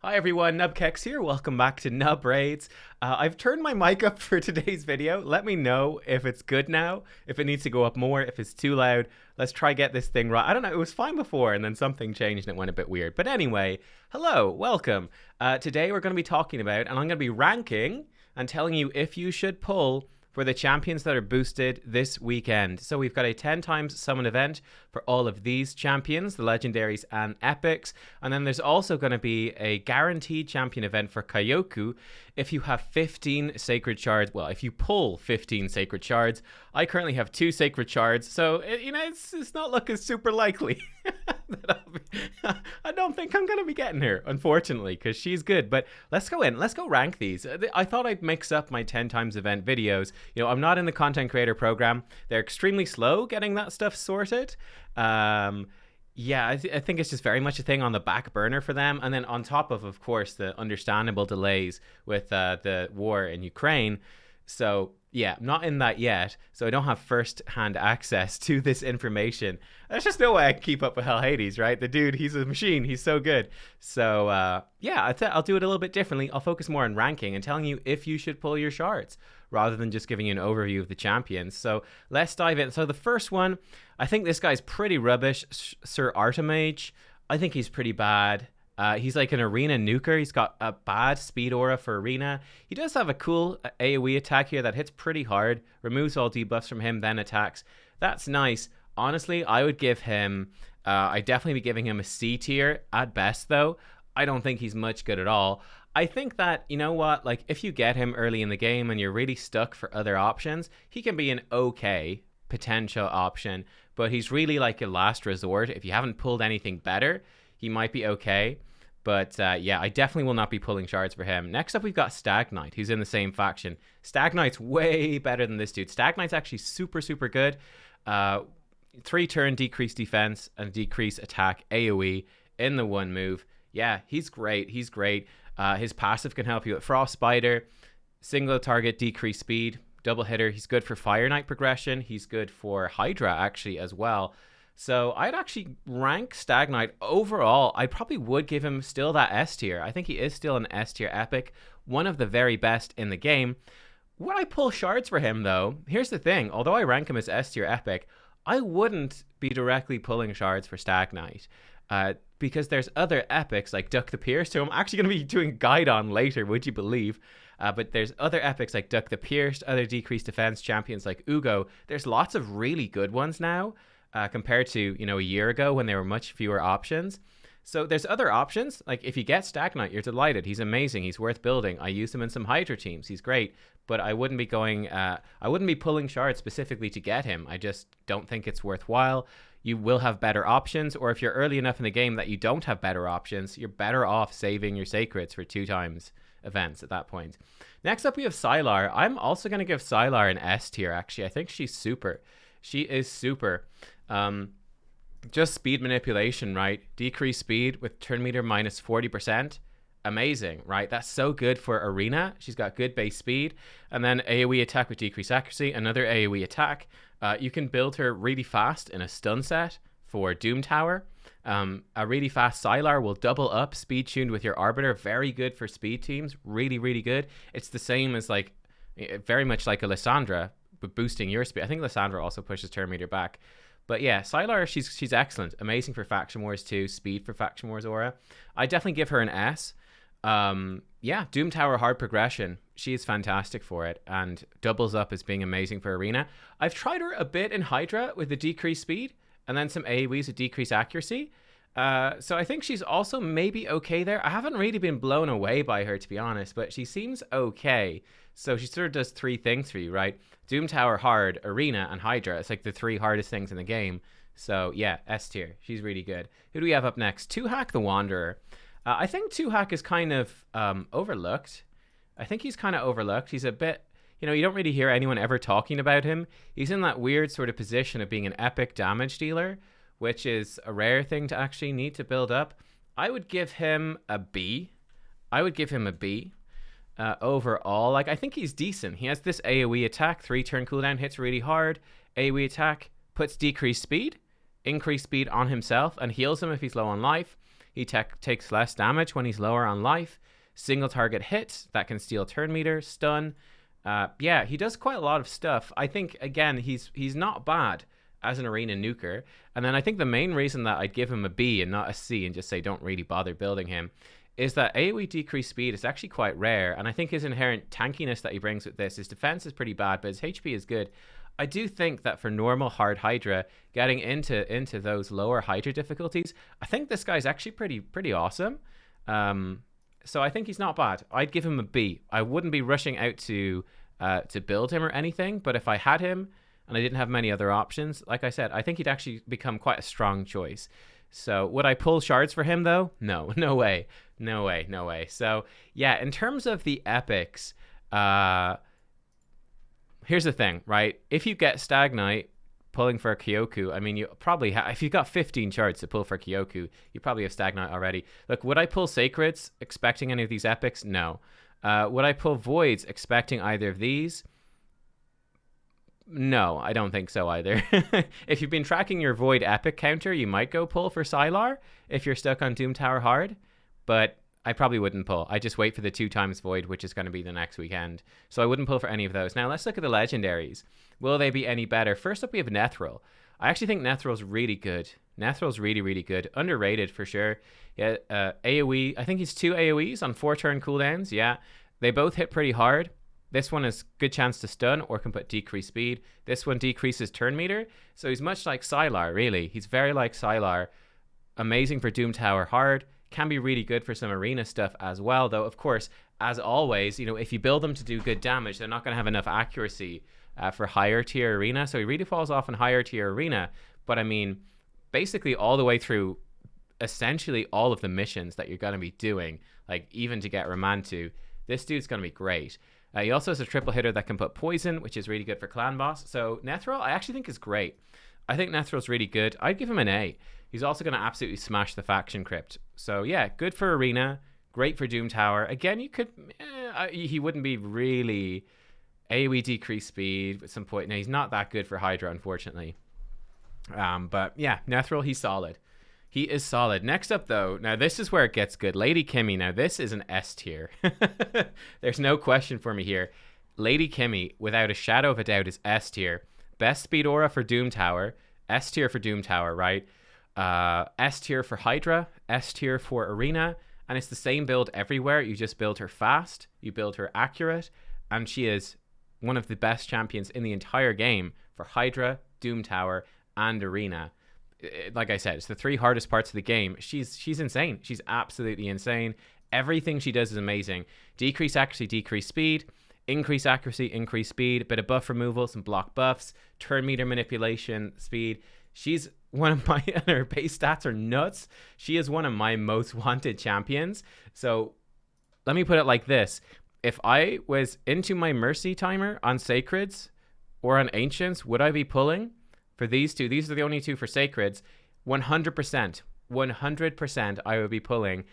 Hi everyone, nubkeks here. Welcome back to Nub Raids. I've turned my mic up for today's video. Let me know if it's good now, if it needs to go up more, if it's too loud. Let's try get this thing right. I don't know, it was fine before and then something changed and it went a bit weird. But anyway, hello, welcome. Today we're going to be talking about, and I'm going to be ranking and telling you if you should pull for the champions that are boosted this weekend. So we've got a 10 times summon event for all of these champions, the legendaries and epics. And then there's also going to be a guaranteed champion event for Kyoku if you have 15 sacred shards. Well, if you pull 15 sacred shards. I currently have 2 sacred shards, so it's not looking super likely. I don't think I'm going to be getting her, unfortunately, because she's good. But let's go in. Let's go rank these. I thought I'd mix up my 10 times event videos. You know, I'm not in the content creator program. They're extremely slow getting that stuff sorted. Yeah, I think it's just very much a thing on the back burner for them. And then on top of course, the understandable delays with the war in Ukraine. So yeah, not in that yet. So I don't have first-hand access to this information. There's just no way I can keep up with Hell Hades, right? The dude, he's a machine. He's so good. So yeah, I'll do it a little bit differently. I'll focus more on ranking and telling you if you should pull your shards rather than just giving you an overview of the champions. So let's dive in. So the first one, I think this guy's pretty rubbish. Sir Artemage. I think he's pretty bad. He's like an arena nuker. He's got a bad speed aura for arena. He does have a cool AoE attack here that hits pretty hard, removes all debuffs from him, then attacks. That's nice. Honestly, I would give him, I'd definitely be giving him a C tier at best though. I don't think he's much good at all. I think that, you know what, like if you get him early in the game and you're really stuck for other options, he can be an okay potential option, but he's really like a last resort. If you haven't pulled anything better, he might be okay. But yeah, I definitely will not be pulling shards for him. Next up, we've got Stag Knight, who's in the same faction. Stag Knight's way better than this dude. Stag Knight's actually super, super good. 3-turn decrease defense and decrease attack AoE in the one move. Yeah, he's great. He's great. His passive can help you with Frost Spider, single target decrease speed, double hitter. He's good for Fire Knight progression. He's good for Hydra actually as well. So I'd actually rank Stag Knight overall. I probably would give him still that S tier. I think he is still an S tier epic, one of the very best in the game. When I pull shards for him though, here's the thing. Although I rank him as S tier epic, I wouldn't be directly pulling shards for Stag Knight. Because there's other epics like Duck the Pierced, who I'm actually going to be doing a guide on later, would you believe? But there's other epics like Duck the Pierced, other decreased defense champions like Ugo. There's lots of really good ones now. Compared to, you know, a year ago when there were much fewer options. So there's other options. Like if you get Stag Knight, you're delighted. He's amazing. He's worth building. I use him in some Hydra teams. He's great. But I wouldn't be going, I wouldn't be pulling shards specifically to get him. I just don't think it's worthwhile. You will have better options. Or if you're early enough in the game that you don't have better options, you're better off saving your sacreds for 2 times events at that point. Next up, we have Sylar. I'm also going to give Sylar an S tier, actually. I think she's super. She is super. Just speed manipulation, right? Decrease speed with turn meter minus 40%. Amazing, right? That's so good for arena. She's got good base speed. And then AoE attack with decreased accuracy, another AoE attack. You can build her really fast in a stun set for Doom Tower. A really fast Sylar will double up speed tuned with your Arbiter. Very good for speed teams. Really, really good. It's the same as like, very much like a Lysandra, but boosting your speed. I think Lysandra also pushes turn meter back. But yeah, Sylar, she's excellent. Amazing for Faction Wars 2, speed for Faction Wars Aura. I definitely give her an S. Yeah, Doom Tower hard progression. She is fantastic for it and doubles up as being amazing for Arena. I've tried her a bit in Hydra with the decreased speed and then some AoEs with decreased accuracy. So I think she's also maybe okay there. I haven't really been blown away by her, to be honest, but she seems okay. So she sort of does 3 things for you, right? Doom Tower hard, Arena, and Hydra. It's like the 3 hardest things in the game. So yeah, S tier. She's really good. Who do we have up next? 2-Hack the Wanderer. I think 2-Hack is kind of overlooked. I think he's kind of overlooked. He's a bit, you know, you don't really hear anyone ever talking about him. He's in that weird sort of position of being an epic damage dealer, which is a rare thing to actually need to build up. I would give him a B. I would give him a B. Overall, like I think he's decent. He has this AoE attack, 3-turn cooldown, hits really hard. AoE attack puts decreased speed, increased speed on himself, and heals him if he's low on life. He takes less damage when he's lower on life. Single target hit that can steal turn meter, stun. Yeah, he does quite a lot of stuff. I think, again, he's not bad as an arena nuker. And then I think the main reason that I'd give him a B and not a C and just say don't really bother building him is that AoE decreased speed is actually quite rare. And I think his inherent tankiness that he brings with this, his defense is pretty bad, but his HP is good. I do think that for normal hard Hydra, getting into those lower Hydra difficulties, I think this guy's actually pretty awesome. So I think he's not bad. I'd give him a B. I wouldn't be rushing out to build him or anything, but if I had him and I didn't have many other options, like I said, I think he'd actually become quite a strong choice. So would I pull shards for him though? No, no way. No way, no way. So yeah, in terms of the epics, here's the thing, right? If you get Stag Knight pulling for a Kyoku, I mean, you probably if you've got 15 shards to pull for Kyoku, you probably have Stag Knight already. Look, would I pull Sacreds expecting any of these epics? No. Would I pull Voids expecting either of these? No, I don't think so either. If you've been tracking your Void epic counter, you might go pull for Sylar if you're stuck on Doom Tower hard, but I probably wouldn't pull. I just wait for the 2x Void, which is going to be the next weekend. So I wouldn't pull for any of those. Now let's look at the legendaries. Will they be any better? First up, we have Nethril. I actually think Nethrill's really good. Nethrill's really, really good. Underrated for sure. Yeah, AoE. I think he's 2 AoEs on 4-turn cooldowns. Yeah, they both hit pretty hard. This one has good chance to stun or can put decreased speed. This one decreases turn meter. So he's much like Sylar, really. He's very like Sylar. Amazing for Doom Tower hard. Can be really good for some arena stuff as well, though, of course, as always, you know, if you build them to do good damage, they're not going to have enough accuracy for higher tier arena. So he really falls off in higher tier arena. But I mean, basically all the way through essentially all of the missions that you're going to be doing, like even to get Ramantu, this dude's going to be great. He also has a triple hitter that can put poison, which is really good for clan boss. So Nethril, I actually think is great. I think Nethril's really good. I'd give him an A. He's also going to absolutely smash the faction crypt. So yeah, good for arena, great for Doom Tower. Again, you could, he wouldn't be really AoE decreased speed at some point. Now he's not that good for Hydra, unfortunately. But yeah, Nethril, he's solid. He is solid. Next up, though, now this is where it gets good. Lady Kimmy, now this is an S tier. There's no question for me here. Lady Kimmy, without a shadow of a doubt, is S tier. Best speed aura for Doom Tower. S tier for Doom Tower, right? S tier for Hydra. S tier for Arena. And it's the same build everywhere. You just build her fast. You build her accurate. And she is one of the best champions in the entire game for Hydra, Doom Tower, and Arena. Like I said, it's the 3 hardest parts of the game. She's insane. She's absolutely insane. Everything she does is amazing. Decrease accuracy, decrease speed. Increase accuracy, increase speed. Bit of buff removal, some block buffs. Turn meter manipulation, speed. She's one of my, and her base stats are nuts. She is one of my most wanted champions. So let me put it like this. If I was into my Mercy timer on Sacreds or on Ancients, would I be pulling? For these two, these are the only 2 for Sacreds, 100% I would be pulling,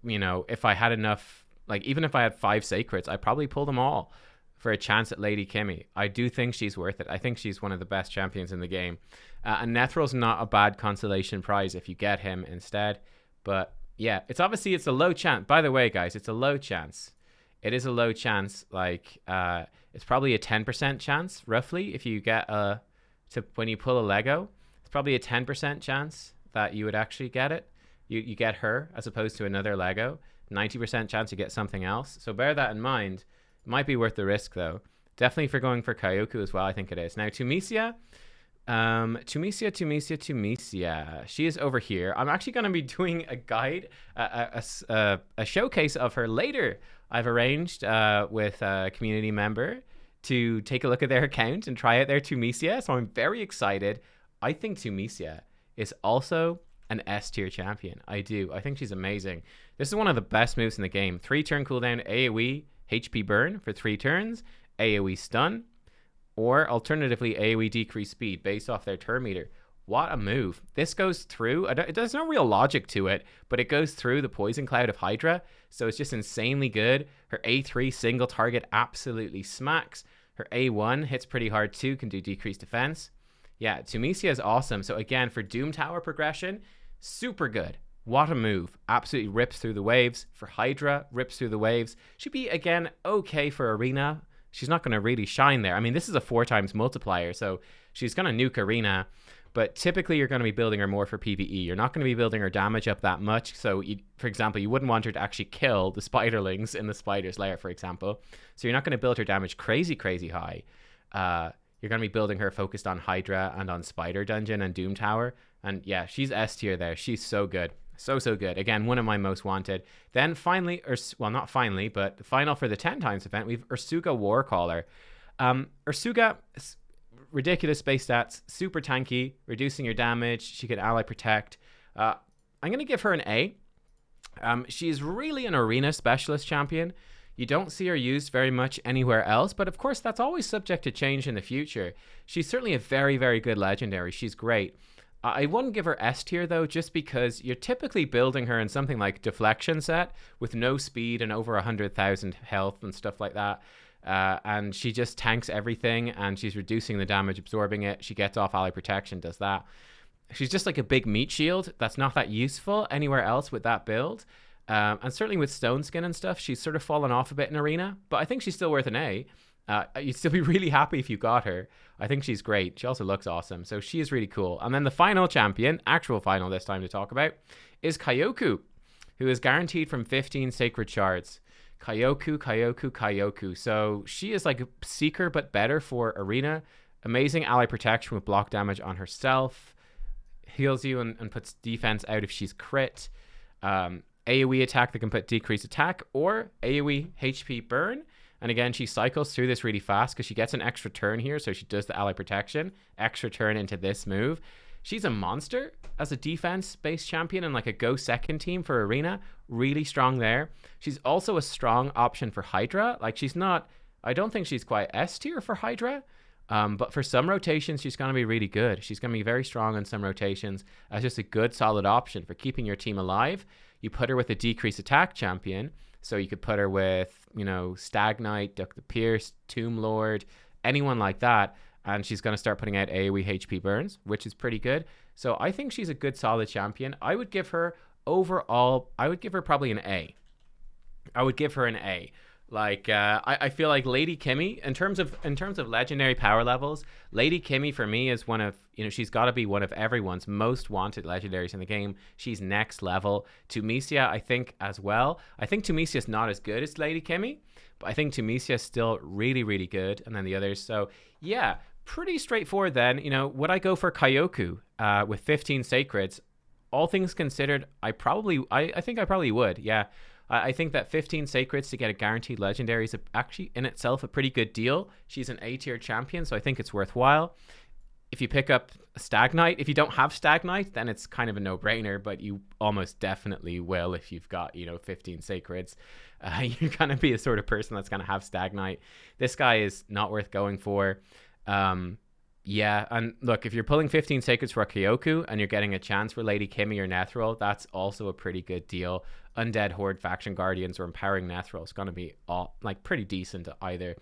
you know, if I had enough, like even if I had 5 Sacreds, I'd probably pull them all for a chance at Lady Kimmy. I do think she's worth it. I think she's one of the best champions in the game. And Nethril's not a bad consolation prize if you get him instead. But yeah, it's a low chance. By the way, guys, it's a low chance. It is a low chance. Like, it's probably a 10% chance, roughly, if you get when you pull a Lego, it's probably a 10% chance that you would actually get it. You get her as opposed to another Lego. 90% chance you get something else. So bear that in mind. It might be worth the risk, though. Definitely for going for Kyoku as well, I think it is. Now, Tunisia. She is over here. I'm actually going to be doing a guide, a showcase of her later. I've arranged with a community member to take a look at their account and try out their Tunisia. So I'm very excited. I think Tunisia is also an S tier champion. I do. I think she's amazing. This is one of the best moves in the game. 3-turn cooldown, AoE, HP burn for 3 turns, AoE stun, or alternatively AoE decrease speed based off their turn meter. What a move. This goes through, there's no real logic to it, but it goes through the poison cloud of Hydra. So it's just insanely good. Her A3 single target absolutely smacks. Her A1 hits pretty hard too, can do decreased defense. Yeah, Tunisia is awesome. So again, for Doom Tower progression, super good. What a move. Absolutely rips through the waves. For Hydra, rips through the waves. She'd be, again, okay for Arena. She's not going to really shine there. I mean, this is a 4 times multiplier, so she's going to nuke Arena. But typically, you're going to be building her more for PvE. You're not going to be building her damage up that much. So, for example, you wouldn't want her to actually kill the spiderlings in the spider's lair, for example. So you're not going to build her damage crazy, crazy high. You're going to be building her focused on Hydra and on Spider Dungeon and Doom Tower. And yeah, she's S tier there. She's so good. So good. Again, one of my most wanted. Then finally, well, not finally, but the final for the 10 times event, we've Ursuga Warcaller. Ursuga, ridiculous base stats, super tanky, reducing your damage. She can ally protect. I'm going to give her an A. She's really an arena specialist champion. You don't see her used very much anywhere else, but of course that's always subject to change in the future. She's certainly a very, very good legendary. She's great. I wouldn't give her S tier though, just because you're typically building her in something like deflection set with no speed and over 100,000 health and stuff like that. And she just tanks everything, and she's reducing the damage, absorbing it. She gets off ally protection, does that. She's just like a big meat shield that's not that useful anywhere else with that build. And certainly with Stone Skin and stuff, she's sort of fallen off a bit in Arena, but I think she's still worth an A. You'd still be really happy if you got her. I think she's great. She also looks awesome. So she is really cool. And then the final champion, actual final this time to talk about, is Kyoku, who is guaranteed from 15 Sacred Shards. Kyoku. So she is like a Seeker, but better for Arena. Amazing ally protection with block damage on herself. Heals you and puts defense out if she's crit. AoE attack that can put decreased attack, or AoE HP burn. And again, she cycles through this really fast because she gets an extra turn here. So she does the ally protection, extra turn into this move. She's a monster as a defense-based champion and like a go second team for Arena. Really strong there. She's also a strong option for Hydra. Like she's not, I don't think she's quite S tier for Hydra. But for some rotations, she's going to be really good. She's going to be very strong in some rotations as just a good, solid option for keeping your team alive. You put her with a decreased attack champion. So you could put her with, you know, Stag Knight, Duck the Pierce, Tomb Lord, anyone like that. And she's going to start putting out AoE HP burns, which is pretty good. So I think she's a good, solid champion. I would give her overall, I would give her probably an A. I would give her an A. Like I feel like Lady Kimmy, in terms of legendary power levels, Lady Kimmy for me is one of, you know, she's got to be one of everyone's most wanted legendaries in the game. She's next level. Tunisia, I think as well. I think Tunisia's not as good as Lady Kimmy, but I think Tunisia's still really, really good. And then the others. So yeah, pretty straightforward then. You know, would I go for Kyoku with 15 Sacreds? All things considered, I think I probably would. Yeah. I think that 15 Sacreds to get a guaranteed legendary is actually in itself a pretty good deal. She's an A-tier champion, so I think it's worthwhile. If you pick up Stag Knight, if you don't have Stag Knight, then it's kind of a no-brainer, but you almost definitely will if you've got, 15 Sacreds. You're going to be the sort of person that's going to have Stag Knight. This guy is not worth going for. Yeah, and look, if you're pulling 15 Sacreds for a Kyoku and you're getting a chance for Lady Kimmy or Nethril, that's also a pretty good deal. Undead Horde, Faction Guardians, or Empowering Nethril is going to be pretty decent either.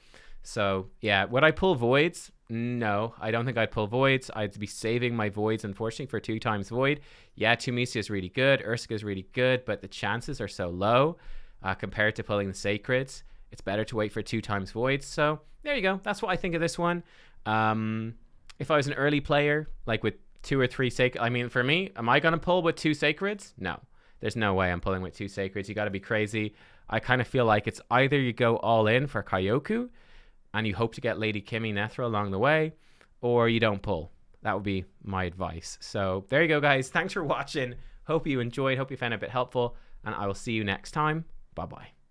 So yeah, would I pull Voids? No, I don't think I'd pull Voids. I'd be saving my Voids, unfortunately, for 2 times Void. Yeah, Tunisia is really good. Ursuga is really good, but the chances are so low compared to pulling the Sacreds. It's better to wait for 2 times Voids. So there you go. That's what I think of this one. If I was an early player, like with 2 or 3 Sacreds, I mean, for me, am I going to pull with 2 Sacreds? No. There's no way I'm pulling with 2 Sacreds. You got to be crazy. I kind of feel like it's either you go all in for Kyoku and you hope to get Lady Kimmy Nethril along the way, or you don't pull. That would be my advice. So there you go, guys. Thanks for watching. Hope you enjoyed. Hope you found it a bit helpful. And I will see you next time. Bye-bye.